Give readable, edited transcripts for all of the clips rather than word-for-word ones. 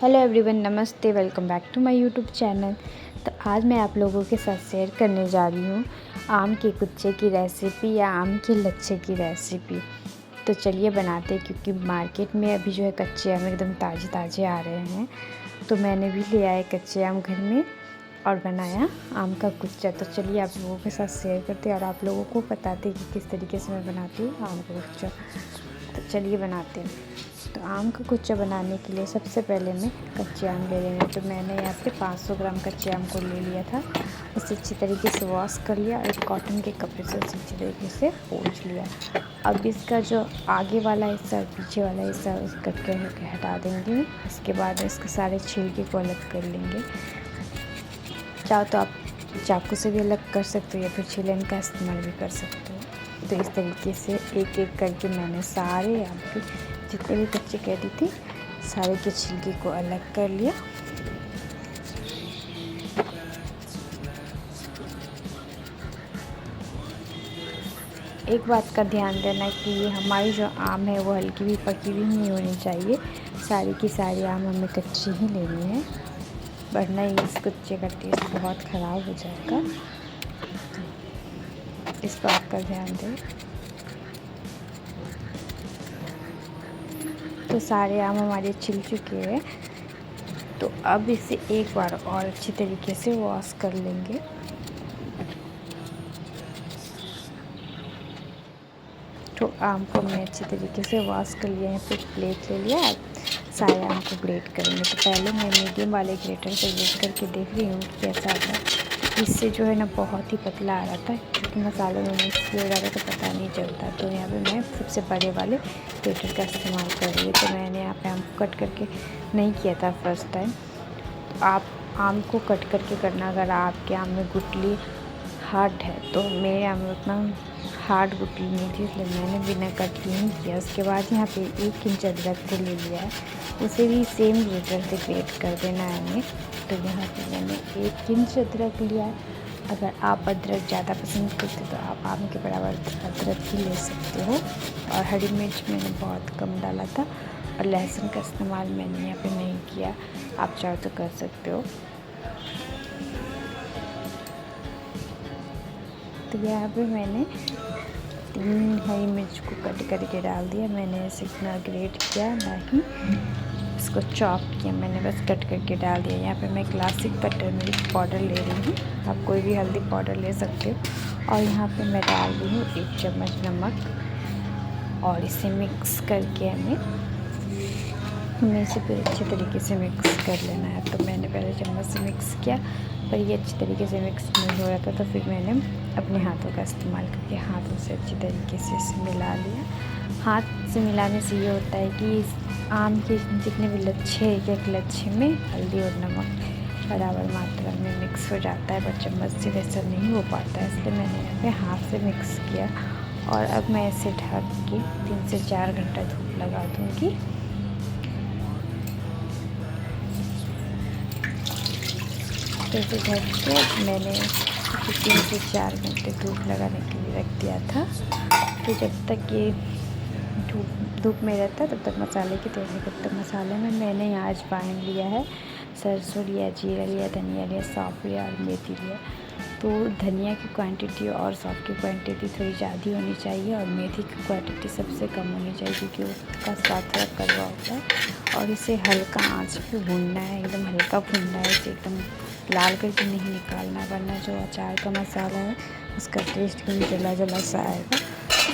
Hello everyone, नमस्ते। Welcome back to my YouTube channel. तो आज मैं आप लोगों के साथ शेयर करने जा रही हूँ आम के कुच्चे की रेसिपी या आम के लच्छे की रेसिपी। तो चलिए बनाते हैं, क्योंकि मार्केट में अभी जो है कच्चे आम एकदम ताज़े ताज़े आ रहे हैं। तो मैंने भी ले आए कच्चे आम घर में और बनाया आम का कुच्चा। तो चलिए आप लोगों के साथ शेयर करते हैं और आप लोगों को बताते हैं कि किस तरीके से मैं बनाती हूँ आम का कुच्चा। तो चलिए बनाते हैं। तो आम का कुच्चा बनाने के लिए सबसे पहले मैं कच्चे आम ले लेंगे। तो मैंने यहाँ पे 500 ग्राम कच्चे आम को ले लिया था। उसे अच्छी तरीके से वॉश कर लिया और एक कॉटन के कपड़े से उसे अच्छी तरीके से पोंछ लिया। अब इसका जो आगे वाला हिस्सा और पीछे वाला हिस्सा उसे कट करके हटा देंगे। इसके बाद इसके सारे छिलके को अलग कर लेंगे। चाहो तो आप चाकू से भी अलग कर सकते हो या फिर छीलन का इस्तेमाल भी कर सकते हो। तो इस तरीके से एक एक करके मैंने सारे आम के जितने भी कच्चे कैरी थी सारे के छिलके को अलग कर लिया। एक बात का ध्यान देना कि ये हमारी जो आम है वो हल्की भी पकी भी नहीं होनी चाहिए। सारी की सारी आम हमें कच्ची ही लेनी है, वरना ये इस कुच्चे का टेस्ट बहुत ख़राब हो जाएगा। इस बात का ध्यान दें। तो सारे आम हमारे छिल चुके हैं। तो अब इसे एक बार और अच्छी तरीके से वॉश कर लेंगे। तो आम को मैं अच्छी तरीके से वॉश कर लिया है। फिर प्लेट ले लिया, सारे आम को ग्रेट करेंगे। तो पहले मैं मीडियम वाले ग्रेटर से ग्रेट करके देख रही हूँ कि कैसा आता है। इससे जो है ना बहुत ही पतला आ रहा था, क्योंकि मसालों में मिक्स हो रहा था तो पता नहीं चलता। तो यहाँ पे मैं सबसे बड़े वाले ग्रेटर का इस्तेमाल कर रही हूँ। तो मैंने यहाँ पे आम को कट करके नहीं किया था फर्स्ट टाइम। तो आप आम को कट करके करना। अगर आपके आम में गुठली हार्ड है, तो मेरे आम में उतना हार्ड गुठली नहीं थी, इसलिए मैंने बिना कट ही नहीं किया। उसके बाद यहाँ पे 1 इंच अदरक को ले लिया है, उसे भी सेम ग्रेटर से ग्रेट कर देना है हमें। तो यहाँ पे मैंने 1 इंच अदरक लिया है। अगर आप अदरक ज़्यादा पसंद करते तो आप आम के बराबर अदरक ही ले सकते हो। और हरी मिर्च मैंने बहुत कम डाला था, और लहसुन का इस्तेमाल मैंने यहाँ पे नहीं किया। आप चाहो तो कर सकते हो। तो यहाँ पे मैंने 3 हरी मिर्च को कट करके डाल दिया। मैंने इसे इतना ग्रेट किया, ना ही इसको चॉप किया, मैंने बस कट करके डाल दिया। यहाँ पे मैं क्लासिक टर्मरिक पाउडर ले रही हूँ, आप कोई भी हल्दी पाउडर ले सकते हो। और यहाँ पे मैं डाल रही हूँ 1 चम्मच नमक, और इसे मिक्स करके हमें इसे फिर अच्छे तरीके से मिक्स कर लेना है। तो मैंने पहले चम्मच से मिक्स किया, पर ये अच्छी तरीके से मिक्स नहीं हो रहा था, तो फिर मैंने अपने हाथों का इस्तेमाल करके हाथों से अच्छी तरीके से इसे मिला लिया। हाथ से मिलाने से ये होता है कि आम के जितने भी लच्छे, एक लच्छे में हल्दी और नमक बराबर मात्रा में मिक्स हो जाता है, पर चम्मच से वैसा नहीं हो पाता है। इसलिए मैंने यहाँ पे हाथ से मिक्स किया। और अब मैं इसे ढक के 3 से 4 घंटा धूप लगा दूँगी। तो इसे ढक के मैंने 3 से 4 घंटे धूप लगाने के लिए रख दिया था। तो जब तक ये धूप में रहता तब तक मसाले की तैयारी करते। तो मसाले में मैंने यहाँ अजवाइन लिया है, सरसों लिया, जीरा लिया, धनिया लिया, सौंफ लिया और मेथी लिया। तो धनिया की क्वांटिटी और सौंफ की क्वांटिटी थोड़ी ज़्यादा होनी चाहिए, और मेथी की क्वांटिटी सबसे कम होनी चाहिए, क्योंकि उसका स्वाद थोड़ा कड़वा होता है। और इसे हल्का आंच पे भूनना है, एकदम हल्का भूनना है, इसे एकदम लाल करके नहीं निकालना, वरना जो अचार का मसाला है उसका टेस्ट भी जला जला सा आएगा।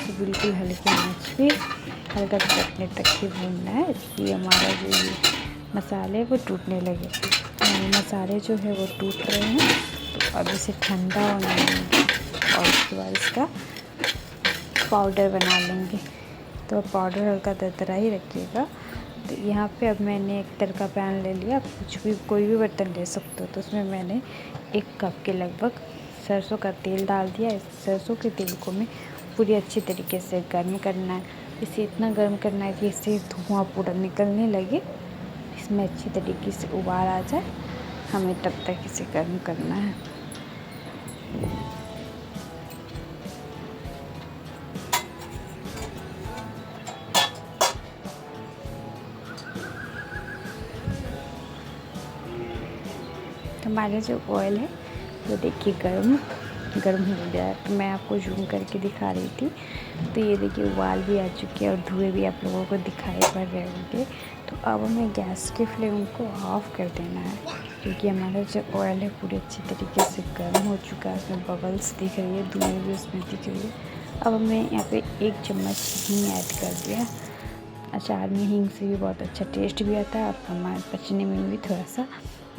तो बिल्कुल हल्की आंच पे हल्का चटने तक ही भूनना है, इसलिए हमारा जो ये मसाले है वो टूटने लगे। मसाले जो है वो टूट रहे हैं। तो अब इसे ठंडा होने देंगे और उसके बाद इसका पाउडर बना लेंगे। तो पाउडर हल्का दरदरा ही रखिएगा। तो यहाँ पे अब मैंने एक तड़का पैन ले लिया, कोई भी बर्तन ले सकते हो। तो उसमें मैंने 1 कप के लगभग सरसों का तेल डाल दिया। इस सरसों के तेल को मैं पूरी अच्छी तरीके से गर्म करना है। इसे इतना गर्म करना है कि इससे धुआं पूरा निकलने लगे, इसमें अच्छी तरीके से उबाल आ जाए। हमें तब तक इसे गर्म करना है। हमारा जो ऑयल है वो देखिए गर्म हो गया है। तो मैं आपको जूम करके दिखा रही थी। तो ये देखिए उबाल भी आ चुके हैं और धुएँ भी आप लोगों को दिखाई पड़ रहे होंगे। तो अब हमें गैस के फ्लेम को ऑफ़ कर देना है, क्योंकि हमारा जो ऑयल है पूरे अच्छी तरीके से गर्म हो चुका है। उसमें बबल्स दिख रही है, धुएँ भी उसमें दिख रही है। अब हमने यहाँ पे 1 चम्मच हींग ऐड कर दिया। अचार में हींग से भी बहुत अच्छा टेस्ट भी आता है और हमारे पचने में भी थोड़ा सा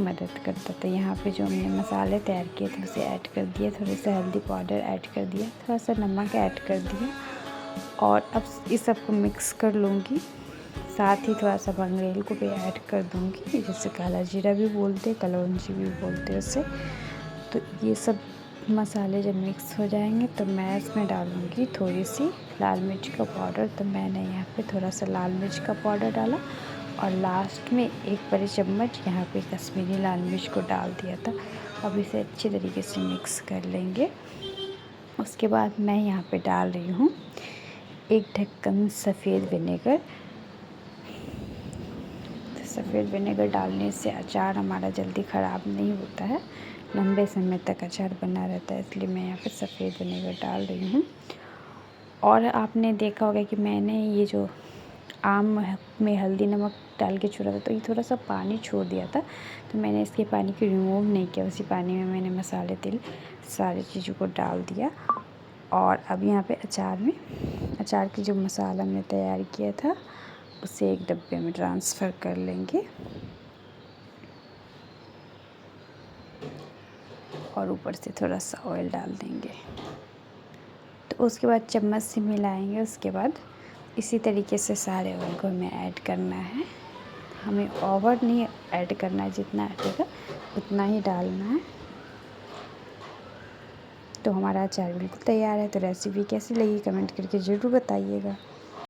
मदद करता। तो यहाँ पे जो हमने मसाले तैयार किए थे उसे ऐड कर दिया, थोड़ा सा हल्दी पाउडर ऐड कर दिया, थोड़ा सा नमक ऐड कर दिया और अब इस सबको मिक्स कर लूँगी। साथ ही थोड़ा सा बंगरेल को भी ऐड कर दूँगी, जिसे काला जीरा भी बोलते, कलौंजी भी बोलते उसे। तो ये सब मसाले जब मिक्स हो जाएंगे तो मैं इसमें डालूँगी थोड़ी सी लाल मिर्च का पाउडर। तो मैंने यहाँ पे थोड़ा सा लाल मिर्च का पाउडर डाला और लास्ट में 1 बड़ी चम्मच यहाँ पे कश्मीरी लाल मिर्च को डाल दिया था। अब इसे अच्छे तरीके से मिक्स कर लेंगे। उसके बाद मैं यहाँ पे डाल रही हूँ 1 ढक्कन सफ़ेद विनेगर। सफ़ेद विनेगर डालने से अचार हमारा जल्दी ख़राब नहीं होता है, लंबे समय तक अचार बना रहता है, इसलिए मैं यहाँ पे सफ़ेद विनेगर डाल रही हूँ। और आपने देखा होगा कि मैंने ये जो आम में हल्दी नमक डाल के छोड़ा था, तो ये थोड़ा सा पानी छोड़ दिया था। तो मैंने इसके पानी को रिमूव नहीं किया, उसी पानी में मैंने मसाले तेल सारी चीज़ों को डाल दिया। और अब यहाँ पे अचार की जो मसाला हमने तैयार किया था उसे एक डब्बे में ट्रांसफ़र कर लेंगे और ऊपर से थोड़ा सा ऑयल डाल देंगे। तो उसके बाद चम्मच से मिलाएंगे। उसके बाद इसी तरीके से सारे ऑयल को हमें ऐड करना है। हमें ओवर नहीं ऐड करना है, जितना ऐड उतना ही डालना है। तो हमारा अचार बिल्कुल तैयार है। तो रेसिपी कैसी लगी कमेंट करके ज़रूर बताइएगा।